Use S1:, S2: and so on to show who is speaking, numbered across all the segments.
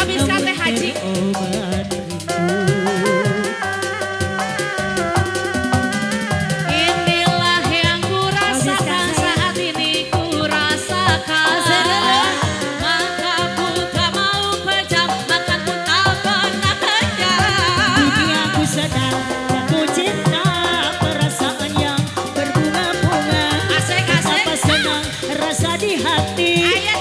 S1: habiskan teh Haji.
S2: Obat rindu.
S1: Inilah yang kurasakan saat ini kurasakan. Maka ku tak mau pejam, makan pun tak pernah kenyang.
S2: Duniaku sedang jatuh cinta, perasaan yang berbunga-bunga. Betapa senang rasa di hati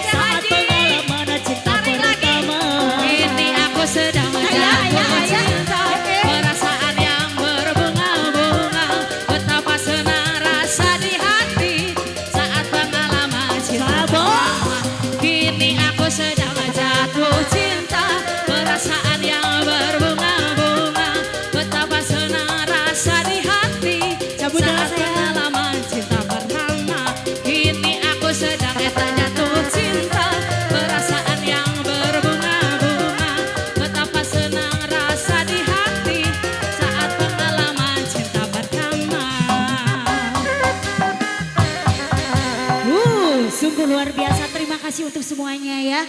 S2: saat pengalaman cinta pertama.
S1: Ini aku sedang jatuh cinta, perasaan yang berbunga-bunga. Betapa senang rasa di hati saat pengalaman cinta pertama. Kini aku sedang jatuh cinta, perasaan yang berbunga-bunga. Betapa senang rasa di hati saat pengalaman cinta pertama. Kini aku sedang jatuh cinta, perasaan yang berbunga-bunga. Betapa senang rasa di hati saat pengalaman cinta pertama.
S2: Sungguh luar biasa. Terima kasih untuk semuanya ya.